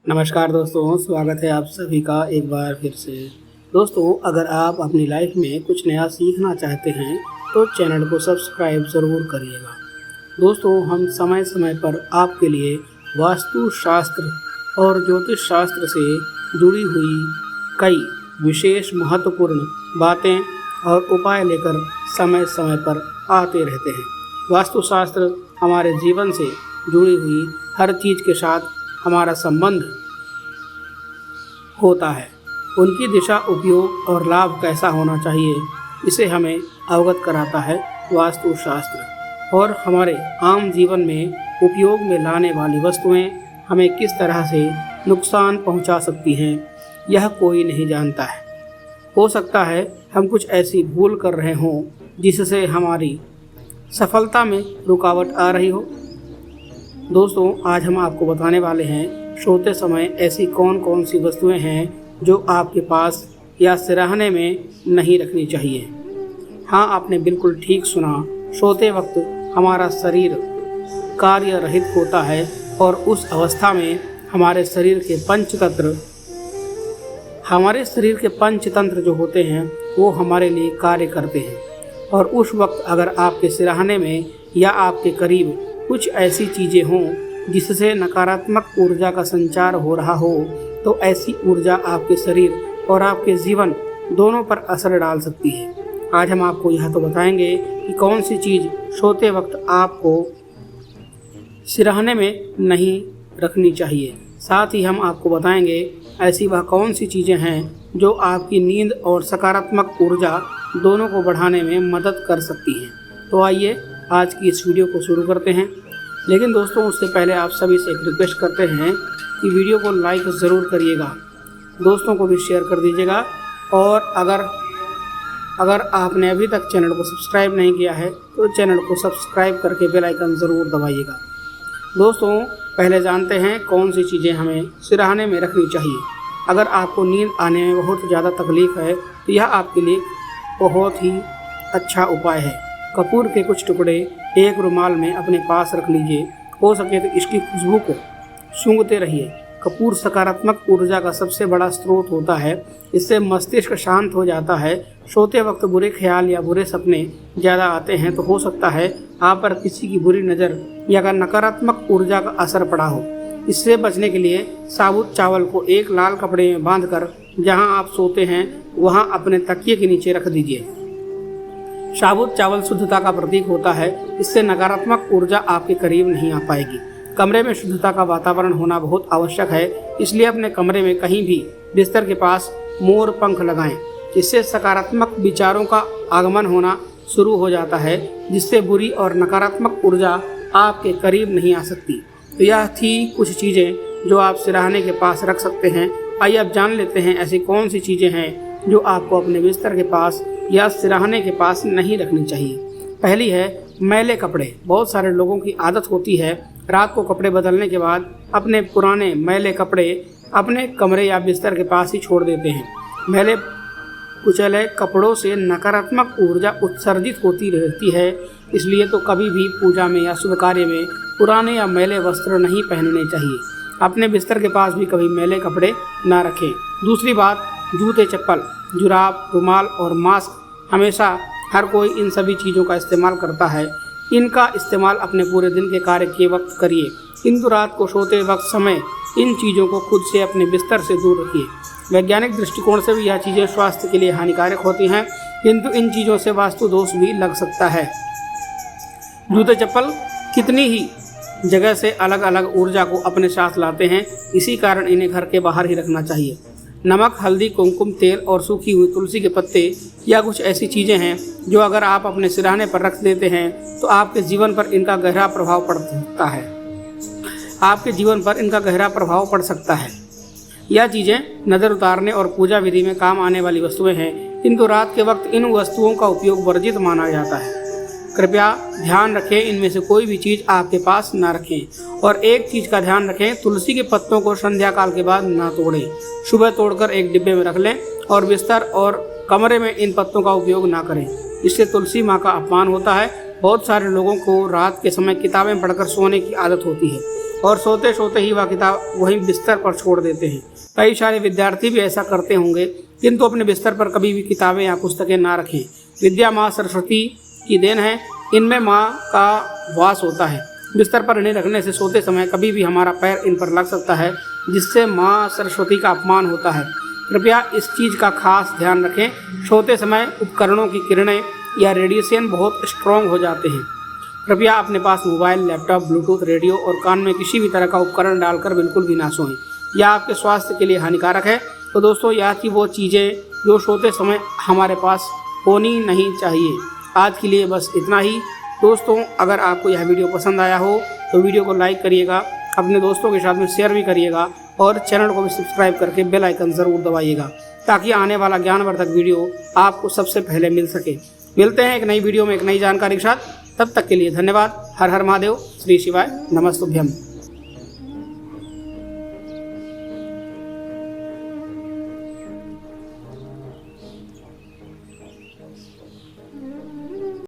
नमस्कार दोस्तों, स्वागत है आप सभी का एक बार फिर से। दोस्तों, अगर आप अपनी लाइफ में कुछ नया सीखना चाहते हैं तो चैनल को सब्सक्राइब ज़रूर करिएगा। दोस्तों, हम समय समय पर आपके लिए वास्तु शास्त्र और ज्योतिष शास्त्र से जुड़ी हुई कई विशेष महत्वपूर्ण बातें और उपाय लेकर समय समय पर आते रहते हैं। वास्तुशास्त्र हमारे जीवन से जुड़ी हुई हर चीज़ के साथ हमारा संबंध होता है। उनकी दिशा, उपयोग और लाभ कैसा होना चाहिए, इसे हमें अवगत कराता है वास्तुशास्त्र। और हमारे आम जीवन में उपयोग में लाने वाली वस्तुएं हमें किस तरह से नुकसान पहुंचा सकती हैं, यह कोई नहीं जानता है। हो सकता है हम कुछ ऐसी भूल कर रहे हों जिससे हमारी सफलता में रुकावट आ रही हो। दोस्तों, आज हम आपको बताने वाले हैं सोते समय ऐसी कौन कौन सी वस्तुएं हैं जो आपके पास या सिरहाने में नहीं रखनी चाहिए। हाँ, आपने बिल्कुल ठीक सुना। सोते वक्त हमारा शरीर कार्य रहित होता है और उस अवस्था में हमारे शरीर के पंचतंत्र जो होते हैं वो हमारे लिए कार्य करते हैं। और उस वक्त अगर आपके सिरहाने में या आपके करीब कुछ ऐसी चीज़ें हों जिससे नकारात्मक ऊर्जा का संचार हो रहा हो, तो ऐसी ऊर्जा आपके शरीर और आपके जीवन दोनों पर असर डाल सकती है। आज हम आपको यह तो बताएंगे कि कौन सी चीज़ सोते वक्त आपको सिरहाने में नहीं रखनी चाहिए। साथ ही हम आपको बताएंगे ऐसी वह कौन सी चीज़ें हैं जो आपकी नींद और सकारात्मक ऊर्जा दोनों को बढ़ाने में मदद कर सकती हैं। तो आइए आज की इस वीडियो को शुरू करते हैं। लेकिन दोस्तों, उससे पहले आप सभी से एक रिक्वेस्ट करते हैं कि वीडियो को लाइक ज़रूर करिएगा, दोस्तों को भी शेयर कर दीजिएगा। और अगर आपने अभी तक चैनल को सब्सक्राइब नहीं किया है तो चैनल को सब्सक्राइब करके बेल आइकन ज़रूर दबाइएगा। दोस्तों, पहले जानते हैं कौन सी चीज़ें हमें सिरहाने में रखनी चाहिए। अगर आपको नींद आने में बहुत ज़्यादा तकलीफ़ है तो यह आपके लिए बहुत ही अच्छा उपाय है। कपूर के कुछ टुकड़े एक रुमाल में अपने पास रख लीजिए। हो सके तो इसकी खुशबू को सूंघते रहिए। कपूर सकारात्मक ऊर्जा का सबसे बड़ा स्रोत होता है। इससे मस्तिष्क शांत हो जाता है। सोते वक्त बुरे ख्याल या बुरे सपने ज़्यादा आते हैं तो हो सकता है आप पर किसी की बुरी नज़र या नकारात्मक ऊर्जा का असर पड़ा हो। इससे बचने के लिए साबुत चावल को एक लाल कपड़े में बांधकर जहां आप सोते हैं वहां अपने तकिए के नीचे रख दीजिए। साबुत चावल शुद्धता का प्रतीक होता है। इससे नकारात्मक ऊर्जा आपके करीब नहीं आ पाएगी। कमरे में शुद्धता का वातावरण होना बहुत आवश्यक है, इसलिए अपने कमरे में कहीं भी बिस्तर के पास मोर पंख लगाएं। इससे सकारात्मक विचारों का आगमन होना शुरू हो जाता है, जिससे बुरी और नकारात्मक ऊर्जा आपके करीब नहीं आ सकती। तो यह थी कुछ चीज़ें जो आप सिरहाने के पास रख सकते हैं। आइए अब जान लेते हैं ऐसी कौन सी चीज़ें हैं जो आपको अपने बिस्तर के पास या सिरहाने के पास नहीं रखनी चाहिए। पहली है मैले कपड़े। बहुत सारे लोगों की आदत होती है रात को कपड़े बदलने के बाद अपने पुराने मैले कपड़े अपने कमरे या बिस्तर के पास ही छोड़ देते हैं। मैले कुचले कपड़ों से नकारात्मक ऊर्जा उत्सर्जित होती रहती है, इसलिए तो कभी भी पूजा में या शुभ कार्य में पुराने या मैले वस्त्र नहीं पहनने चाहिए। अपने बिस्तर के पास भी कभी मैले कपड़े ना रखें। दूसरी बात, जूते, चप्पल, जुराब, रुमाल और मास्क। हमेशा हर कोई इन सभी चीज़ों का इस्तेमाल करता है। इनका इस्तेमाल अपने पूरे दिन के कार्य के वक्त करिए, किंतु रात को सोते वक्त समय इन चीज़ों को खुद से अपने बिस्तर से दूर रखिए। वैज्ञानिक दृष्टिकोण से भी यह चीज़ें स्वास्थ्य के लिए हानिकारक होती हैं, किंतु इन चीज़ों से वास्तु दोष भी लग सकता है। जूते चप्पल कितनी ही जगह से अलग अलग ऊर्जा को अपने साथ लाते हैं, इसी कारण इन्हें घर के बाहर ही रखना चाहिए। नमक, हल्दी, कुमकुम तेल और सूखी हुई तुलसी के पत्ते या कुछ ऐसी चीज़ें हैं जो अगर आप अपने सिरहाने पर रख देते हैं तो आपके जीवन पर इनका गहरा प्रभाव पड़ सकता है। यह चीज़ें नज़र उतारने और पूजा विधि में काम आने वाली वस्तुएं हैं, किंतु रात के वक्त इन वस्तुओं का उपयोग वर्जित माना जाता है। कृपया ध्यान रखें, इनमें से कोई भी चीज़ आपके पास ना रखें। और एक चीज़ का ध्यान रखें, तुलसी के पत्तों को संध्या काल के बाद ना तोड़ें। सुबह तोड़कर एक डिब्बे में रख लें और बिस्तर और कमरे में इन पत्तों का उपयोग ना करें। इससे तुलसी माँ का अपमान होता है। बहुत सारे लोगों को रात के समय किताबें पढ़कर सोने की आदत होती है और सोते सोते ही वह किताब वहीं बिस्तर पर छोड़ देते हैं। कई सारे विद्यार्थी भी ऐसा करते होंगे, किंतु अपने बिस्तर पर कभी भी किताबें या पुस्तकें ना रखें। विद्या माँ सरस्वती की देन है, इनमें माँ का वास होता है। बिस्तर पर इन्हें रखने से सोते समय कभी भी हमारा पैर इन पर लग सकता है, जिससे माँ सरस्वती का अपमान होता है। कृपया इस चीज़ का खास ध्यान रखें। सोते समय उपकरणों की किरणें या रेडिएशन बहुत स्ट्रॉन्ग हो जाते हैं। कृपया अपने पास मोबाइल, लैपटॉप, ब्लूटूथ, रेडियो और कान में किसी भी तरह का उपकरण डालकर बिल्कुल भी ना सोएं। यह आपके स्वास्थ्य के लिए हानिकारक है। तो दोस्तों, यह थी वो चीज़ें जो सोते समय हमारे पास होनी नहीं चाहिए। आज के लिए बस इतना ही। दोस्तों, अगर आपको यह वीडियो पसंद आया हो तो वीडियो को लाइक करिएगा, अपने दोस्तों के साथ में शेयर भी करिएगा और चैनल को भी सब्सक्राइब करके बेल आइकन ज़रूर दबाइएगा, ताकि आने वाला ज्ञानवर्धक वीडियो आपको सबसे पहले मिल सके। मिलते हैं एक नई वीडियो में एक नई जानकारी के साथ। तब तक के लिए धन्यवाद। हर हर महादेव। श्री शिवाय नमस्तुभ्यम।